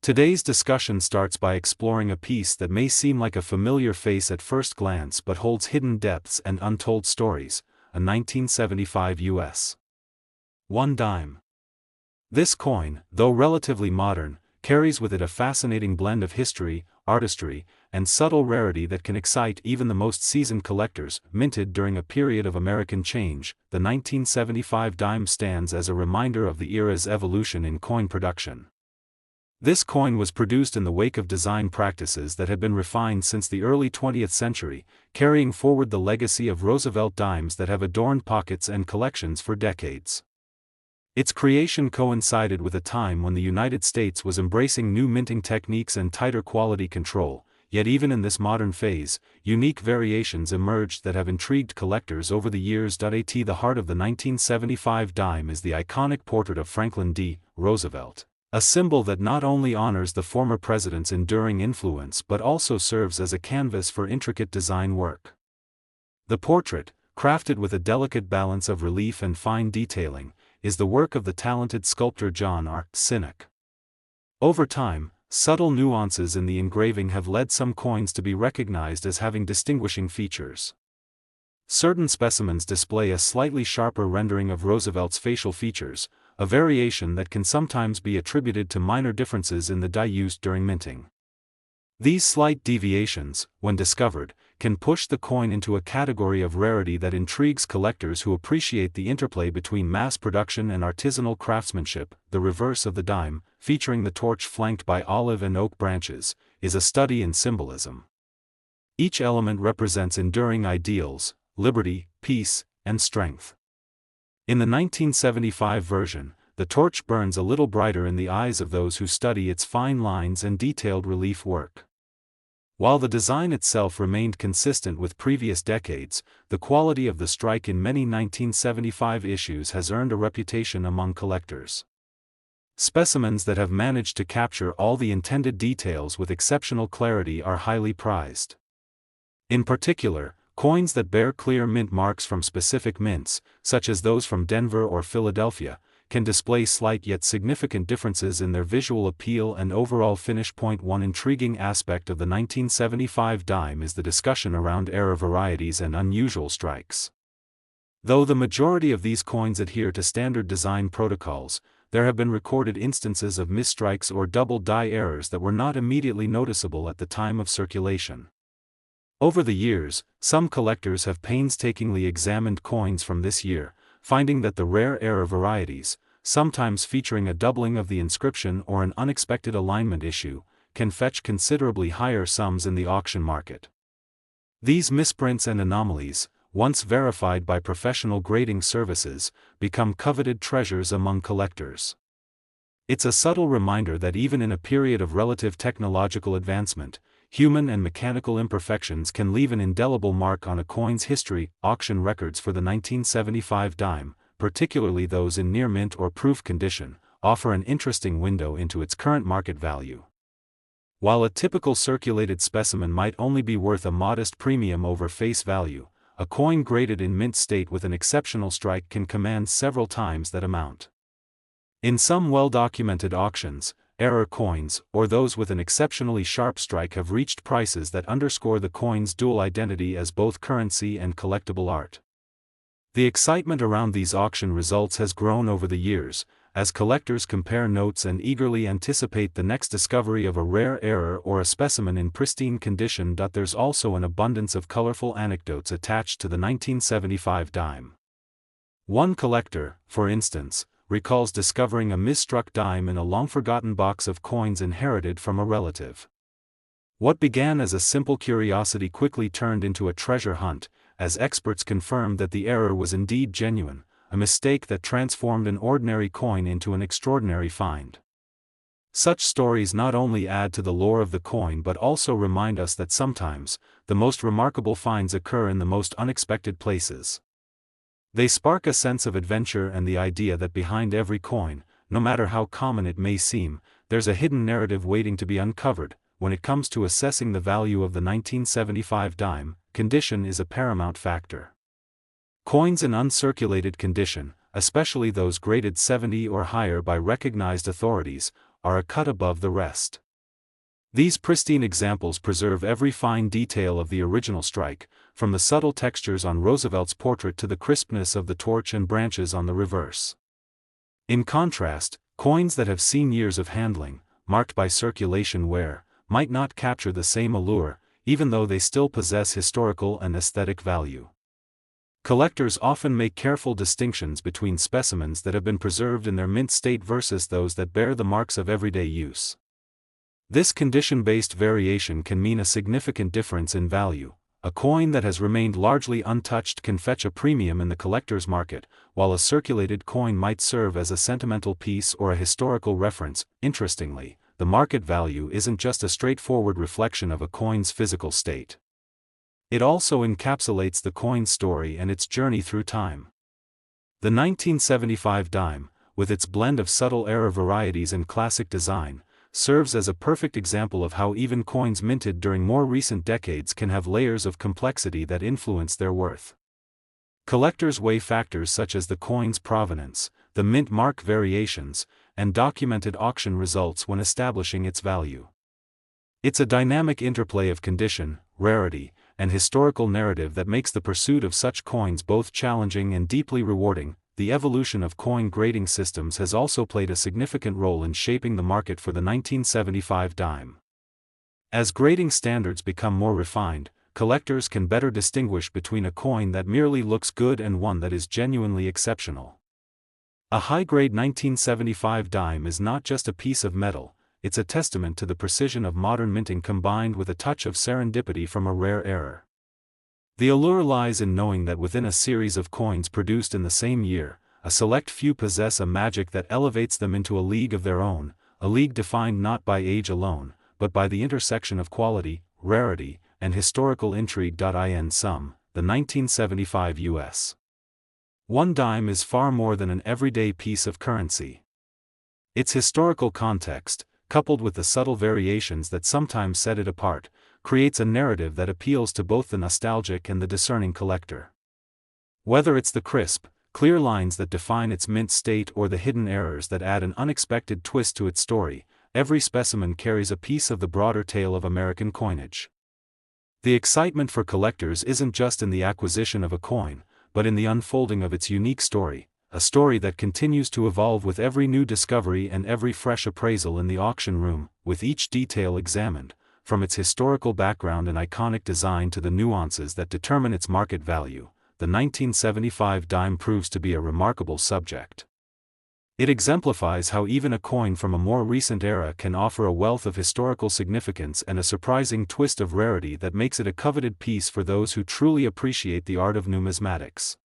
Today's discussion starts by exploring a piece that may seem like a familiar face at first glance but holds hidden depths and untold stories, a 1975 U.S. 1 dime. This coin, though relatively modern, carries with it a fascinating blend of history, artistry, and subtle rarity that can excite even the most seasoned collectors. Minted during a period of American change, the 1975 dime stands as a reminder of the era's evolution in coin production. This coin was produced in the wake of design practices that had been refined since the early 20th century, carrying forward the legacy of Roosevelt dimes that have adorned pockets and collections for decades. Its creation coincided with a time when the United States was embracing new minting techniques and tighter quality control, yet even in this modern phase, unique variations emerged that have intrigued collectors over the years. At the heart of the 1975 dime is the iconic portrait of Franklin D. Roosevelt, a symbol that not only honors the former president's enduring influence but also serves as a canvas for intricate design work. The portrait, crafted with a delicate balance of relief and fine detailing, is the work of the talented sculptor John R. Sinek. Over time, subtle nuances in the engraving have led some coins to be recognized as having distinguishing features. Certain specimens display a slightly sharper rendering of Roosevelt's facial features, a variation that can sometimes be attributed to minor differences in the dye used during minting. These slight deviations, when discovered, can push the coin into a category of rarity that intrigues collectors who appreciate the interplay between mass production and artisanal craftsmanship. The reverse of the dime, featuring the torch flanked by olive and oak branches, is a study in symbolism. Each element represents enduring ideals: liberty, peace, and strength. In the 1975 version, the torch burns a little brighter in the eyes of those who study its fine lines and detailed relief work. While the design itself remained consistent with previous decades, the quality of the strike in many 1975 issues has earned a reputation among collectors. Specimens that have managed to capture all the intended details with exceptional clarity are highly prized. In particular, coins that bear clear mint marks from specific mints, such as those from Denver or Philadelphia, can display slight yet significant differences in their visual appeal and overall finish. One intriguing aspect of the 1975 dime is the discussion around error varieties and unusual strikes. Though the majority of these coins adhere to standard design protocols, there have been recorded instances of misstrikes or double die errors that were not immediately noticeable at the time of circulation. Over the years, some collectors have painstakingly examined coins from this year, finding that the rare error varieties, sometimes featuring a doubling of the inscription or an unexpected alignment issue, can fetch considerably higher sums in the auction market. These misprints and anomalies, once verified by professional grading services, become coveted treasures among collectors. It's a subtle reminder that even in a period of relative technological advancement, human and mechanical imperfections can leave an indelible mark on a coin's history. Auction records for the 1975 dime, particularly those in near mint or proof condition, offer an interesting window into its current market value. While a typical circulated specimen might only be worth a modest premium over face value, a coin graded in mint state with an exceptional strike can command several times that amount. In some well-documented auctions, error coins, or those with an exceptionally sharp strike, have reached prices that underscore the coin's dual identity as both currency and collectible art. The excitement around these auction results has grown over the years, as collectors compare notes and eagerly anticipate the next discovery of a rare error or a specimen in pristine condition. There's also an abundance of colorful anecdotes attached to the 1975 dime. One collector, for instance, recalls discovering a misstruck dime in a long-forgotten box of coins inherited from a relative. What began as a simple curiosity quickly turned into a treasure hunt, as experts confirmed that the error was indeed genuine, a mistake that transformed an ordinary coin into an extraordinary find. Such stories not only add to the lore of the coin but also remind us that sometimes, the most remarkable finds occur in the most unexpected places. They spark a sense of adventure and the idea that behind every coin, no matter how common it may seem, there's a hidden narrative waiting to be uncovered. When it comes to assessing the value of the 1975 dime, condition is a paramount factor. Coins in uncirculated condition, especially those graded 70 or higher by recognized authorities, are a cut above the rest. These pristine examples preserve every fine detail of the original strike, from the subtle textures on Roosevelt's portrait to the crispness of the torch and branches on the reverse. In contrast, coins that have seen years of handling, marked by circulation wear, might not capture the same allure, even though they still possess historical and aesthetic value. Collectors often make careful distinctions between specimens that have been preserved in their mint state versus those that bear the marks of everyday use. This condition-based variation can mean a significant difference in value. A coin that has remained largely untouched can fetch a premium in the collector's market, while a circulated coin might serve as a sentimental piece or a historical reference. Interestingly, the market value isn't just a straightforward reflection of a coin's physical state. It also encapsulates the coin's story and its journey through time. The 1975 dime, with its blend of subtle era varieties and classic design, serves as a perfect example of how even coins minted during more recent decades can have layers of complexity that influence their worth. Collectors weigh factors such as the coin's provenance, the mint mark variations, and documented auction results when establishing its value. It's a dynamic interplay of condition, rarity, and historical narrative that makes the pursuit of such coins both challenging and deeply rewarding. The evolution of coin grading systems has also played a significant role in shaping the market for the 1975 dime. As grading standards become more refined, collectors can better distinguish between a coin that merely looks good and one that is genuinely exceptional. A high-grade 1975 dime is not just a piece of metal, it's a testament to the precision of modern minting combined with a touch of serendipity from a rare error. The allure lies in knowing that within a series of coins produced in the same year, a select few possess a magic that elevates them into a league of their own, a league defined not by age alone, but by the intersection of quality, rarity, and historical intrigue. In sum, the 1975 U.S. $1 dime is far more than an everyday piece of currency. Its historical context, coupled with the subtle variations that sometimes set it apart, creates a narrative that appeals to both the nostalgic and the discerning collector. Whether it's the crisp, clear lines that define its mint state or the hidden errors that add an unexpected twist to its story, every specimen carries a piece of the broader tale of American coinage. The excitement for collectors isn't just in the acquisition of a coin, but in the unfolding of its unique story, a story that continues to evolve with every new discovery and every fresh appraisal in the auction room. With each detail examined, from its historical background and iconic design to the nuances that determine its market value, the 1975 dime proves to be a remarkable subject. It exemplifies how even a coin from a more recent era can offer a wealth of historical significance and a surprising twist of rarity that makes it a coveted piece for those who truly appreciate the art of numismatics.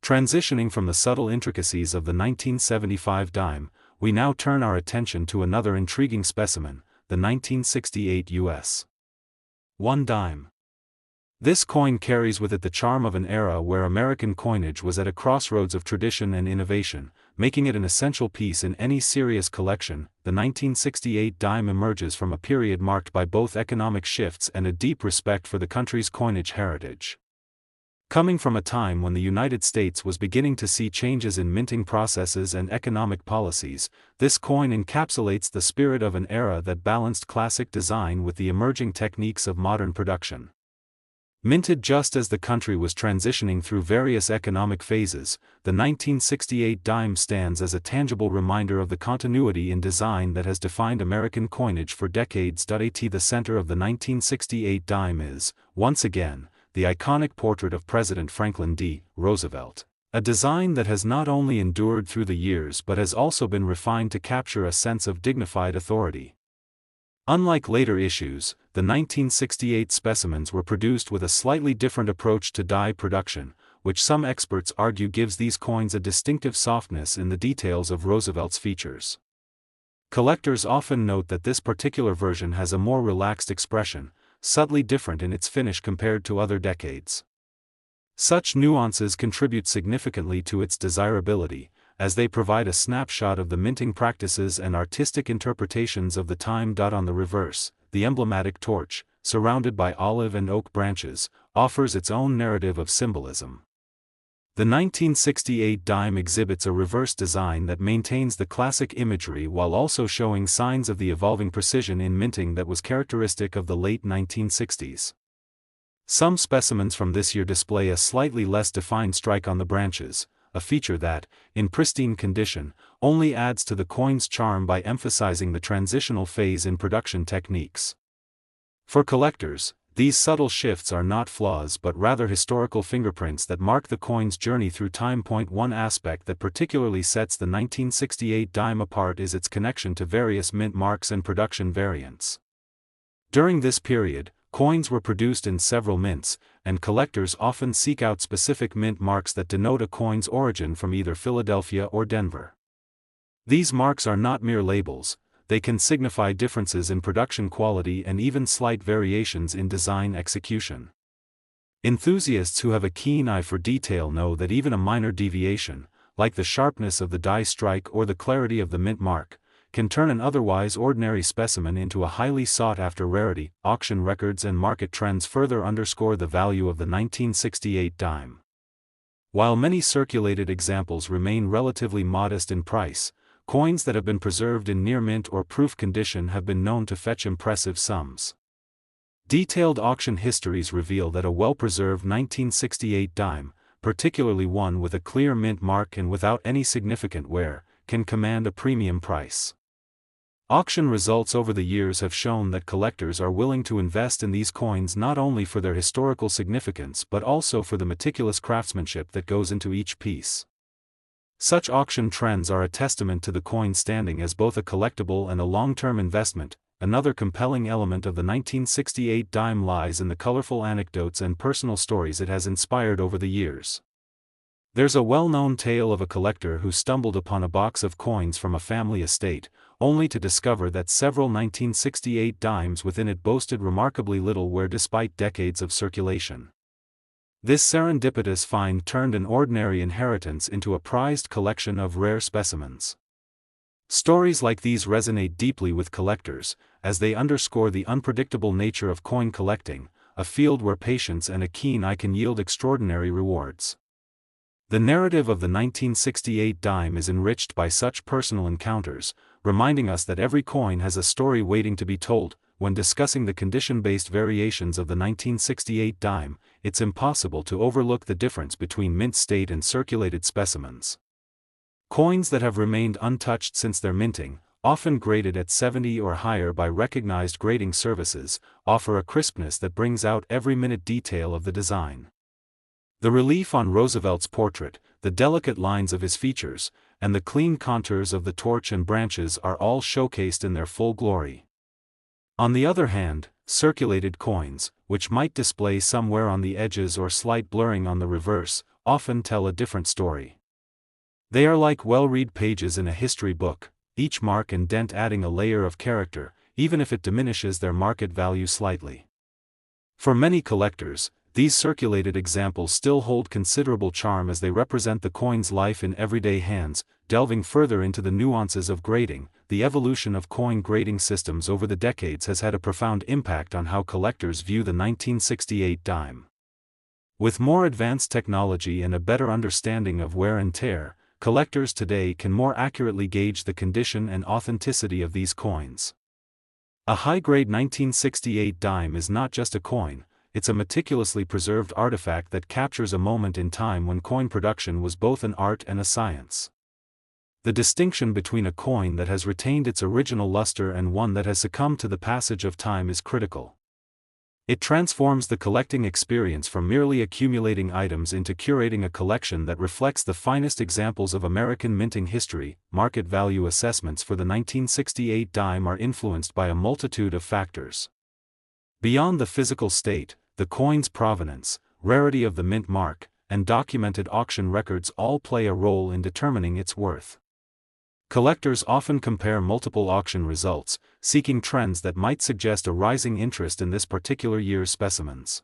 Transitioning from the subtle intricacies of the 1975 dime, we now turn our attention to another intriguing specimen, the 1968 U.S. $1 dime. This coin carries with it the charm of an era where American coinage was at a crossroads of tradition and innovation, making it an essential piece in any serious collection. The 1968 dime emerges from a period marked by both economic shifts and a deep respect for the country's coinage heritage. Coming from a time when the United States was beginning to see changes in minting processes and economic policies, this coin encapsulates the spirit of an era that balanced classic design with the emerging techniques of modern production. Minted just as the country was transitioning through various economic phases, the 1968 dime stands as a tangible reminder of the continuity in design that has defined American coinage for decades. At the center of the 1968 dime is, once again, the iconic portrait of President Franklin D. Roosevelt, a design that has not only endured through the years but has also been refined to capture a sense of dignified authority. Unlike later issues, the 1968 specimens were produced with a slightly different approach to die production, which some experts argue gives these coins a distinctive softness in the details of Roosevelt's features. Collectors often note that this particular version has a more relaxed expression, subtly different in its finish compared to other decades. Such nuances contribute significantly to its desirability, as they provide a snapshot of the minting practices and artistic interpretations of the time. On the reverse, the emblematic torch, surrounded by olive and oak branches, offers its own narrative of symbolism. The 1968 dime exhibits a reverse design that maintains the classic imagery while also showing signs of the evolving precision in minting that was characteristic of the late 1960s. Some specimens from this year display a slightly less defined strike on the branches, a feature that, in pristine condition, only adds to the coin's charm by emphasizing the transitional phase in production techniques. For collectors, these subtle shifts are not flaws but rather historical fingerprints that mark the coin's journey through time. One aspect that particularly sets the 1968 dime apart is its connection to various mint marks and production variants. During this period, coins were produced in several mints, and collectors often seek out specific mint marks that denote a coin's origin from either Philadelphia or Denver. These marks are not mere labels. They can signify differences in production quality and even slight variations in design execution. Enthusiasts who have a keen eye for detail know that even a minor deviation, like the sharpness of the die strike or the clarity of the mint mark, can turn an otherwise ordinary specimen into a highly sought-after rarity. Auction records and market trends further underscore the value of the 1968 dime. While many circulated examples remain relatively modest in price, coins that have been preserved in near mint or proof condition have been known to fetch impressive sums. Detailed auction histories reveal that a well-preserved 1968 dime, particularly one with a clear mint mark and without any significant wear, can command a premium price. Auction results over the years have shown that collectors are willing to invest in these coins not only for their historical significance but also for the meticulous craftsmanship that goes into each piece. Such auction trends are a testament to the coin standing as both a collectible and a long-term investment. Another compelling element of the 1968 dime lies in the colorful anecdotes and personal stories it has inspired over the years. There's a well-known tale of a collector who stumbled upon a box of coins from a family estate, only to discover that several 1968 dimes within it boasted remarkably little wear despite decades of circulation. This serendipitous find turned an ordinary inheritance into a prized collection of rare specimens. Stories like these resonate deeply with collectors, as they underscore the unpredictable nature of coin collecting, a field where patience and a keen eye can yield extraordinary rewards. The narrative of the 1968 dime is enriched by such personal encounters, reminding us that every coin has a story waiting to be told. When discussing the condition-based variations of the 1968 dime, it's impossible to overlook the difference between mint state and circulated specimens. Coins that have remained untouched since their minting, often graded at 70 or higher by recognized grading services, offer a crispness that brings out every minute detail of the design. The relief on Roosevelt's portrait, the delicate lines of his features, and the clean contours of the torch and branches are all showcased in their full glory. On the other hand, circulated coins, which might display some wear on the edges or slight blurring on the reverse, often tell a different story. They are like well-read pages in a history book, each mark and dent adding a layer of character, even if it diminishes their market value slightly. For many collectors, these circulated examples still hold considerable charm as they represent the coin's life in everyday hands. Delving further into the nuances of grading, the evolution of coin grading systems over the decades has had a profound impact on how collectors view the 1968 dime. With more advanced technology and a better understanding of wear and tear, collectors today can more accurately gauge the condition and authenticity of these coins. A high-grade 1968 dime is not just a coin, it's a meticulously preserved artifact that captures a moment in time when coin production was both an art and a science. The distinction between a coin that has retained its original luster and one that has succumbed to the passage of time is critical. It transforms the collecting experience from merely accumulating items into curating a collection that reflects the finest examples of American minting history. Market value assessments for the 1968 dime are influenced by a multitude of factors. Beyond the physical state, the coin's provenance, rarity of the mint mark, and documented auction records all play a role in determining its worth. Collectors often compare multiple auction results, seeking trends that might suggest a rising interest in this particular year's specimens.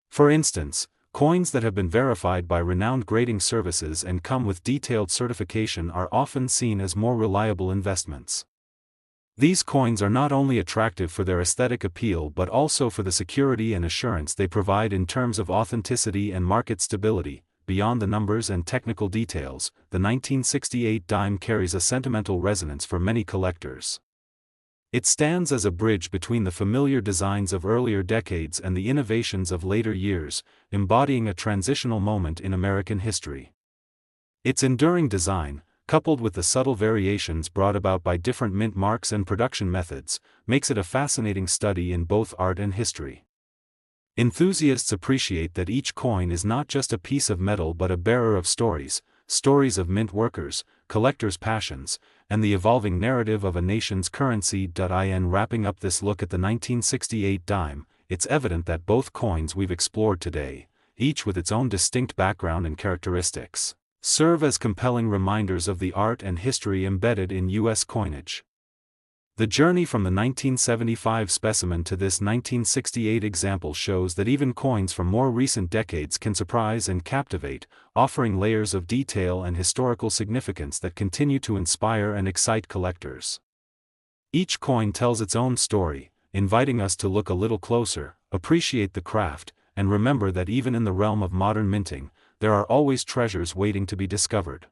For instance, coins that have been verified by renowned grading services and come with detailed certification are often seen as more reliable investments. These coins are not only attractive for their aesthetic appeal but also for the security and assurance they provide in terms of authenticity and market stability. beyond the numbers and technical details, the 1968 dime carries a sentimental resonance for many collectors. It stands as a bridge between the familiar designs of earlier decades and the innovations of later years, embodying a transitional moment in American history. Its enduring design, coupled with the subtle variations brought about by different mint marks and production methods, makes it a fascinating study in both art and history. Enthusiasts appreciate that each coin is not just a piece of metal but a bearer of stories of mint workers, collectors' passions, and the evolving narrative of a nation's currency. In wrapping up this look at the 1968 dime, it's evident that both coins we've explored today, each with its own distinct background and characteristics, serve as compelling reminders of the art and history embedded in U.S. coinage. The journey from the 1975 specimen to this 1968 example shows that even coins from more recent decades can surprise and captivate, offering layers of detail and historical significance that continue to inspire and excite collectors. Each coin tells its own story, inviting us to look a little closer, appreciate the craft, and remember that even in the realm of modern minting, there are always treasures waiting to be discovered.